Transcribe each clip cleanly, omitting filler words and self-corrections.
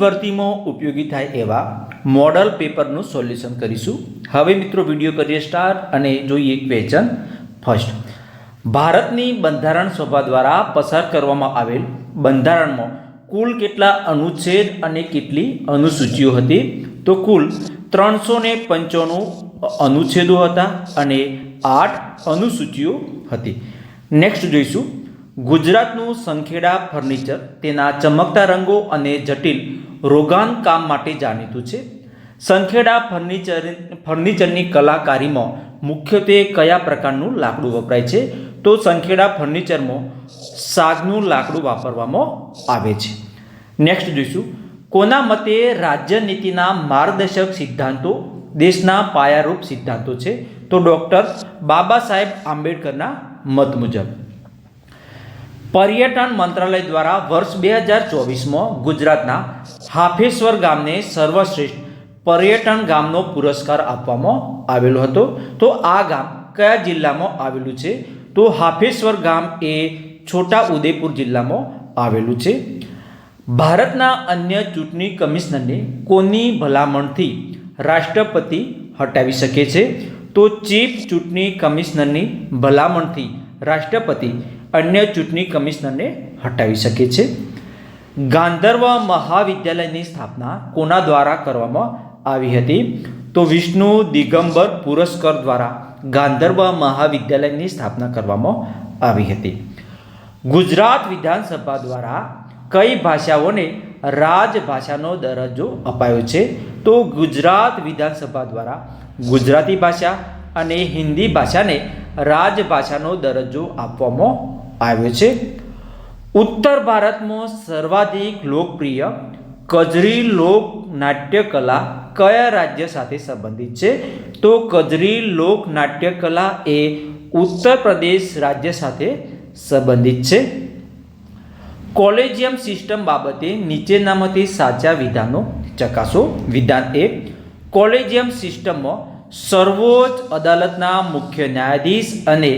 ભરતીમાં ઉપયોગી થાય એવા મોડલ પેપરનું સોલ્યુશન કરીશું। હવે મિત્રો વિડીયો કરીએ સ્ટાર્ટ અને જોઈએ ક્વેશ્ચન ફર્સ્ટ। ભારતની બંધારણ સભા દ્વારા પસાર કરવામાં આવેલ બંધારણમાં કુલ કેટલા અનુચ્છેદ અને કેટલી અનુસૂચિઓ હતી? તો કુલ 395 અનુચ્છેદો હતા અને 8 અનુસૂચિઓ હતી। નેક્સ્ટ જોઈશું ગુજરાતનું સંખેડા ફર્નિચર તેના ચમકતા રંગો અને જટિલ રોગાન કામ માટે જાણીતું છે। સંખેડા ફર્નિચરની કલાકારીમાં મુખ્યત્વે કયા પ્રકારનું લાકડું વપરાય છે? તો સંખેડા ફર્નિચરમાં સાગનું લાકડું વાપરવામાં આવે છે। નેક્સ્ટ જોઈશું કોના મતે રાજ્યનીતિના માર્ગદર્શક સિદ્ધાંતો દેશના પાયારૂપ સિદ્ધાંતો છે? તો ડૉક્ટર બાબા સાહેબ આંબેડકરના મત મુજબ। પર્યટન મંત્રાલય દ્વારા વર્ષ 2024માં ગુજરાતના હાફેશ્વર ગામને સર્વશ્રેષ્ઠ પર્યટન ગામનો પુરસ્કાર આપવામાં આવેલો હતો। તો આ ગામ કયા જિલ્લામાં આવેલું છે? તો હાફેશ્વર ગામ એ છોટા ઉદેપુર જિલ્લામાં આવેલું છે। ભારતના અન્ય ચૂંટણી કમિશનરને કોની ભલામણથી રાષ્ટ્રપતિ હટાવી શકે છે? તો ચીફ ચૂંટણી કમિશનરની ભલામણથી રાષ્ટ્રપતિ અન્ય ચૂંટણી કમિશનરને હટાવી શકે છે। ગાંધર્વ મહાવિદ્યાલયની સ્થાપના કોના દ્વારા કરવામાં આવી હતી? તો વિષ્ણુ દિગંબર પુરસ્કાર દ્વારા ગાંધર્વ મહાવિદ્યાલયની સ્થાપના કરવામાં આવી હતી। ગુજરાત વિધાનસભા દ્વારા કઈ ભાષાઓને રાજભાષાનો દરજ્જો અપાયો છે? તો ગુજરાત વિધાનસભા દ્વારા ગુજરાતી ભાષા અને હિન્દી ભાષાને રાજભાષાનો દરજ્જો આપવામાં આવ્યો છે। ઉત્તર ભારતમાં સર્વાધિક લોકપ્રિય કજરી લોક નાટ્ય કલા કયા રાજ્ય સાથે સંબંધિત છે? તો કજરી લોક નાટ્ય કલા એ ઉત્તર પ્રદેશ રાજ્ય સાથે સંબંધિત છે। કોલેજિયમ સિસ્ટમ બાબતે નીચેનામાંથી સાચા વિધાનો ચકાસો। વિધાન 1 કોલેજિયમ સિસ્ટમમાં સર્વોચ્ચ અદાલતના મુખ્ય ન્યાયાધીશ અને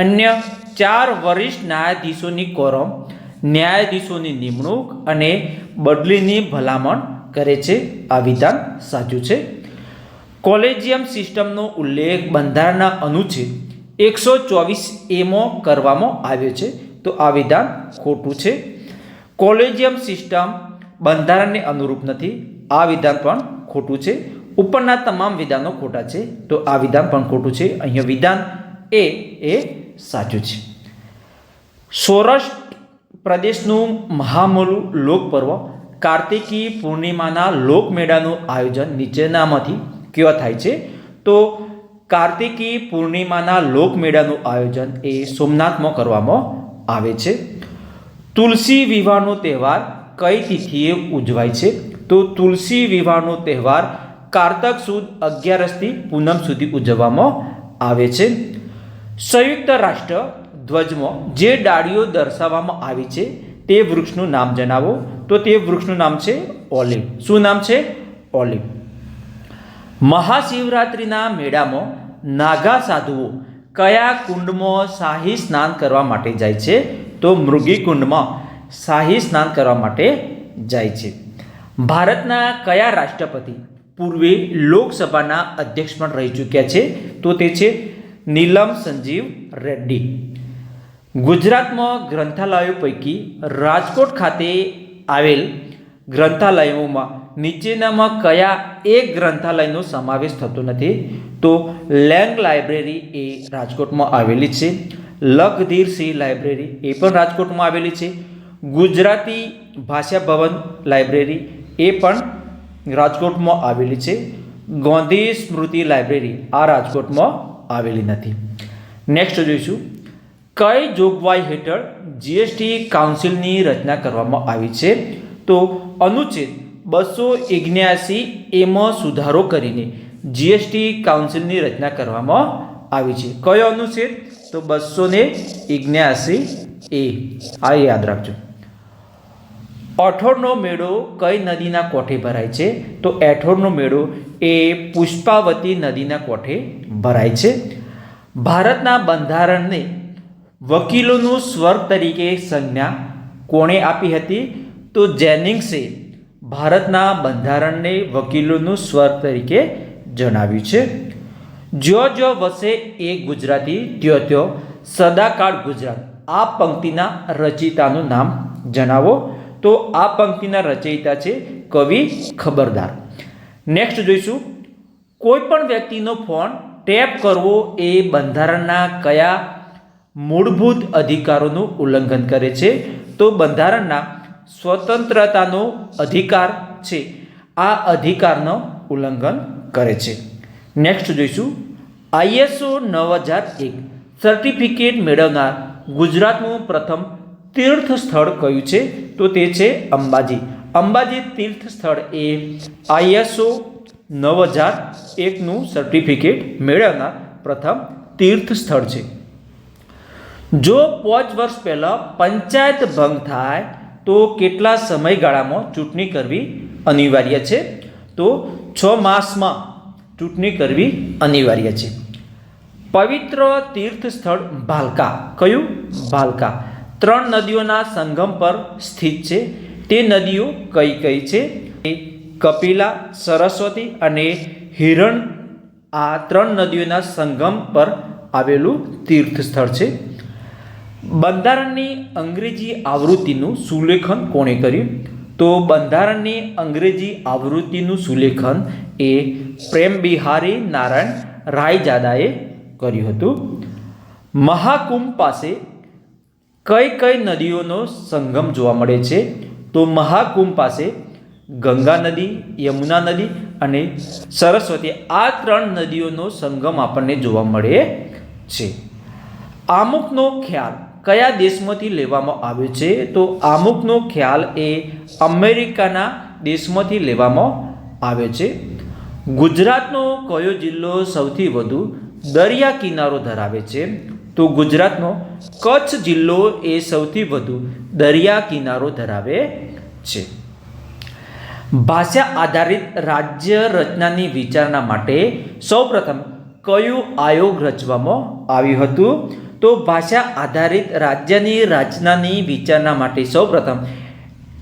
અન્ય 4 વરિષ્ઠ ન્યાયાધીશોની કોરમ ન્યાયાધીશોની નિમણૂક અને બદલીની ભલામણ કરે છે। આ વિધાન સાચું છે। કોલેજિયમ સિસ્ટમનો ઉલ્લેખ બંધારણના અનુચ્છેદ 124A માં કરવામાં આવ્યો છે। તો આ વિધાન ખોટું છે। કોલેજિયમ સિસ્ટમ બંધારણને અનુરૂપ નથી। આ વિધાન પણ ખોટું છે। ઉપરના તમામ વિધાનો ખોટા છે તો આ વિધાન પણ ખોટું છે। અહીંયા વિધાન એ સાચું છે। સૌરાષ્ટ્ર પ્રદેશનું મહામૂલું લોકપર્વ કાર્તિકી પૂર્ણિમાના લોકમેળાનું આયોજન નીચેનામાંથી કયો થાય છે? તો કાર્તિકી પૂર્ણિમાના લોકમેળાનું આયોજન એ સોમનાથમાં કરવામાં આવે છે। તુલસી વિવાહનો તહેવાર કઈ તિથિએ ઉજવાય છે? તો તુલસી વિવાહનો તહેવાર કારતક સુદ 11 પૂનમ સુધી ઉજવવામાં આવે છે। સંયુક્ત રાષ્ટ્ર ધ્વજમાં જે ડાળીઓ દર્શાવવામાં આવી છે તે વૃક્ષનું નામ જણાવો। તો તે વૃક્ષનું નામ છે ઓલિવ। શું નામ છે? ઓલિવ। મહાશિવરાત્રિના મેળામાં નાગા સાધુઓ કયા કુંડમાં શાહી સ્નાન કરવા માટે જાય છે? તો મૃગી કુંડમાં શાહી સ્નાન કરવા માટે જાય છે। ભારતના કયા રાષ્ટ્રપતિ પૂર્વે લોકસભાના અધ્યક્ષ પણ રહી ચૂક્યા છે? તો તે છે નીલમ સંજીવ રેડ્ડી। ગુજરાતમાં ગ્રંથાલયો પૈકી રાજકોટ ખાતે આવેલ ગ્રંથાલયોમાં નીચેનામાં કયા એક ગ્રંથાલયનો સમાવેશ થતો નથી? તો લેંગ લાઇબ્રેરી એ રાજકોટમાં આવેલી છે। લખધીરસિંહ લાઇબ્રેરી એ પણ રાજકોટમાં આવેલી છે। ગુજરાતી ભાષા ભવન લાઇબ્રેરી એ પણ રાજકોટમાં આવેલી છે। ગાંધી સ્મૃતિ લાઇબ્રેરી આ રાજકોટમાં આવેલી નથી। નેક્સ્ટ જોઈશું કઈ જોગવાઈ હેઠળ જીએસટી કાઉન્સિલની રચના કરવામાં આવી છે? તો અનુચ્છેદ 279A માં સુધારો કરીને જીએસટી કાઉન્સિલની રચના કરવામાં આવી છે। કયો અનુચ્છેદ? તો 279A આ યાદ રાખજો। એઠોરનો મેળો કઈ નદીના કોઠે ભરાય છે? તો એઠોરનો મેળો એ પુષ્પાવતી નદીના કોઠે ભરાય છે। ભારતના બંધારણને વકીલોનું સ્વર્ગ તરીકે સંજ્ઞા કોણે આપી હતી? તો જેનિંગ્સે ભારતના બંધારણને વકીલોનું સ્વર તરીકે જણાવ્યું છે. જો વસે એ ગુજરાતી ત્યો સદાકાળ ગુજરાત. આ પંક્તિના રચયિતાનું નામ જણાવો. તો આ પંક્તિના રચયિતા છે કવિ ખબરદાર. નેક્સ્ટ જોઈશું, કોઈ પણ વ્યક્તિનો ફોન ટેપ કરવો એ બંધારણના કયા મૂળભૂત અધિકારોનું ઉલ્લંઘન કરે છે? તો બંધારણના સ્વતંત્રતાનો અધિકાર છે, આ અધિકારનો ઉલ્લંઘન કરે છે. નેક્સ્ટ જોઈશું, ISO 9001 સર્ટિફિકેટ મેળવનાર ગુજરાતનું પ્રથમ તીર્થ સ્થળ કયું છે? તો તે છે અંબાજી. અંબાજી તીર્થ સ્થળ એ ISO 9001નું સર્ટિફિકેટ મેળવનાર પ્રથમ તીર્થ સ્થળ છે. જો 5 વર્ષ પહેલાં પંચાયત ભંગ થાય તો કેટલા સમયગાળામાં ચૂંટણી કરવી અનિવાર્ય છે? તો 6 માસમાં ચૂંટણી કરવી અનિવાર્ય છે. પવિત્ર તીર્થ સ્થળ ભાલકા. કયું? ભાલકા 3 નદીઓના સંગમ પર સ્થિત છે. તે નદીઓ કઈ કઈ છે? કપિલા, સરસ્વતી અને હિરણ. આ 3 નદીઓના સંગમ પર આવેલું તીર્થ સ્થળ છે. બંધારણની અંગ્રેજી આવૃત્તિનું સુલેખન કોણે કર્યું? તો બંધારણની અંગ્રેજી આવૃત્તિનું સુલેખન એ પ્રેમબિહારી નારાયણ રાયજાદાએ કર્યું હતું. મહાકુંભ પાસે કઈ કઈ નદીઓનો સંગમ જોવા મળે છે? તો મહાકુંભ પાસે ગંગા નદી, યમુના નદી અને સરસ્વતી, આ 3 નદીઓનો સંગમ આપણને જોવા મળે છે. આમુખનો ખ્યાલ કયા દેશમાંથી લેવામાં આવ્યો છે? તો આમુખનો ખ્યાલ એ અમેરિકાના દેશમાંથી લેવામાં આવ્યો છે. ગુજરાતનો કયો જિલ્લો સૌથી વધુ દરિયા કિનારો ધરાવે છે? તો ગુજરાતનો કચ્છ જિલ્લો એ સૌથી વધુ દરિયા કિનારો ધરાવે છે. ભાષા આધારિત રાજ્ય રચનાની વિચારણા માટે સૌપ્રથમ કયું આયોગ રચવામાં આવ્યું હતું? તો ભાષા આધારિત રાજ્યની રચનાની વિચારણા માટે સૌપ્રથમ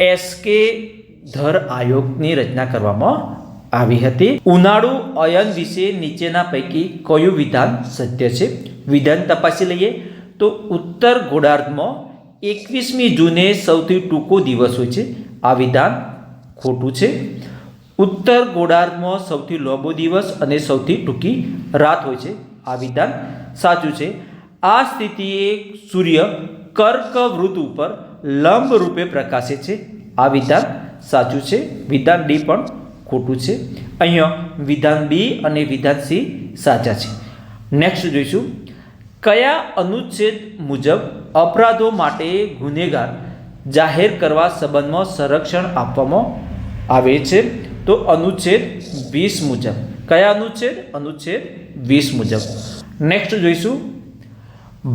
SK ધર આયોગની રચના કરવામાં આવી હતી. ઉનાળુ અયન વિશે નીચેના પૈકી કયું વિધાન સત્ય છે? વિધાન તપાસી લઈએ તો ઉત્તર ગોળાર્ધમાં 21મી જૂને સૌથી ટૂંકો દિવસ હોય છે. આ વિધાન ખોટું છે. ઉત્તર ગોળાર્ધમાં સૌથી લાંબો દિવસ અને સૌથી ટૂંકી રાત હોય છે. આ વિધાન સાચું છે. આ સ્થિતિએ સૂર્ય કર્કવૃત ઉપર લંબ રૂપે પ્રકાશે છે. આ વિધાન સાચું છે. વિધાન ડી પણ ખોટું છે. અહીંયા વિધાન બી અને વિધાન સી સાચા છે. નેક્સ્ટ જોઈશું, કયા અનુચ્છેદ મુજબ અપરાધો માટે ગુનેગાર જાહેર કરવા સંબંધમાં સંરક્ષણ આપવામાં આવે છે? તો અનુચ્છેદ 20 મુજબ. કયા અનુચ્છેદ? અનુચ્છેદ 20 મુજબ. નેક્સ્ટ જોઈશું,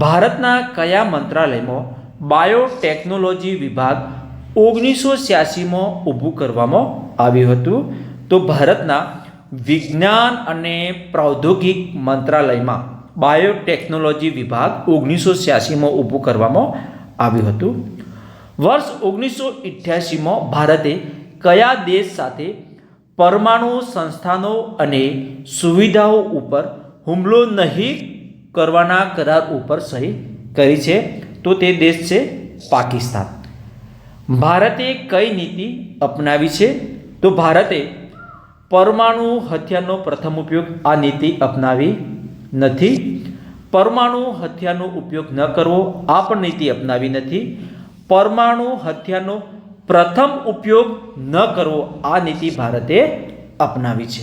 ભારતના કયા મંત્રાલયમાં બાયોટેકનોલોજી વિભાગ 1986માં ઊભું કરવામાં આવ્યું હતું? તો ભારતના વિજ્ઞાન અને પ્રૌદ્યોગિક મંત્રાલયમાં બાયોટેકનોલોજી વિભાગ 1986માં ઊભું કરવામાં આવ્યું હતું. વર્ષ 1988માં ભારતે કયા દેશ સાથે પરમાણુ સંસ્થાનો અને સુવિધાઓ ઉપર હુમલો નહીં કરવાના કરાર ઉપર સહી કરી છે? તો તે દેશ છે પાકિસ્તાન. ભારતે કઈ નીતિ અપનાવી છે? તો ભારતે પરમાણુ હથિયારનો પ્રથમ ઉપયોગ, આ નીતિ અપનાવી નથી. પરમાણુ હથિયારનો ઉપયોગ ન કરવો, આ પણ નીતિ અપનાવી નથી. પરમાણુ હથિયારનો પ્રથમ ઉપયોગ ન કરવો, આ નીતિ ભારતે અપનાવી છે.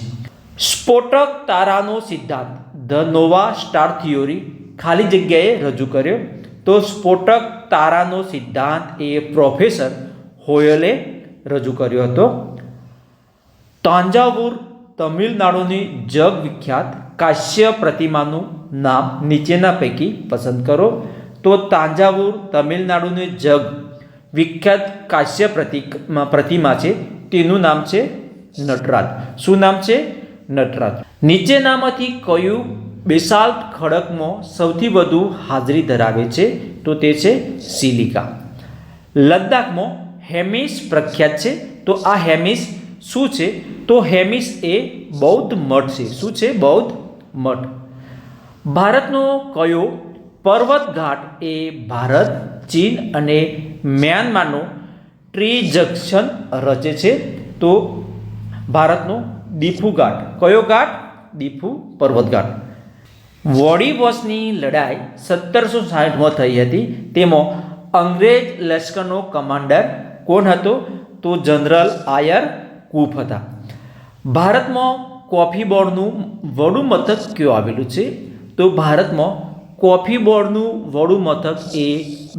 સ્ફોટક તારાનો સિદ્ધાંત ધ નોવા સ્ટાર થિયોરી ખાલી જગ્યાએ રજૂ કર્યો? તો સ્ફોટક તારાનો સિદ્ધાંત એ પ્રોફેસર હોયલે રજૂ કર્યો હતો. તાંજાવુર તમિલનાડુની જગવિખ્યાત કાંસ્ય પ્રતિમાનું નામ નીચેના પૈકી પસંદ કરો. તો તાંજાવુર તમિલનાડુની જગ વિખ્યાત કાંસ્ય પ્રતિમા છે, તેનું નામ છે નટરાજ. શું નામ છે? નટરાજ. નીચેનામાંથી કયું બેસાલ્ટ ખડકમાં સૌથી વધુ હાજરી ધરાવે છે? તો તે છે સિલિકા. લદ્દાખમાં હેમિસ પ્રખ્યાત છે, તો આ હેમિસ શું છે? તો હેમિસ એ બૌદ્ધ મઠ છે. શું છે? બૌદ્ધ મઠ. ભારતનો કયો પર્વત ઘાટ એ ભારત, ચીન અને મ્યાનમારનો ટ્રીજંક્શન રચે છે? તો ભારતનો દીફુ ઘાટ. કયો ઘાટ? દીફુ પર્વત ઘાટ. વોડીવોસની લડાઈ 1760માં થઈ હતી. તેમાં અંગ્રેજ લશ્કરનો કમાન્ડર કોણ હતો? તો જનરલ આયર કૂપ હતા. ભારતમાં કોફી બોર્ડનું વડું મથક કયું આવેલું છે? તો ભારતમાં કોફી બોર્ડનું વડું મથક એ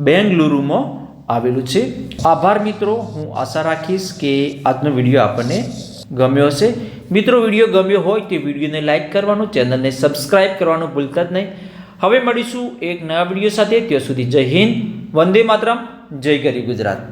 બેંગલુરુમાં આવેલું છે. આભાર મિત્રો. હું આશા રાખીશ કે આજનો વિડીયો આપણને ગમ્યો હશે. મિત્રો, વિડીયો ગમ્યો હોય તો વિડીયોને લાઇક કરવાનું, ચેનલને સબસ્ક્રાઇબ કરવાનું ભૂલતા જ નહીં. હવે મળીશું એક નવા વિડીયો સાથે. ત્યાં સુધી જય હિન્દ, વંદે માતરમ, જય ગરી ગુજરાત.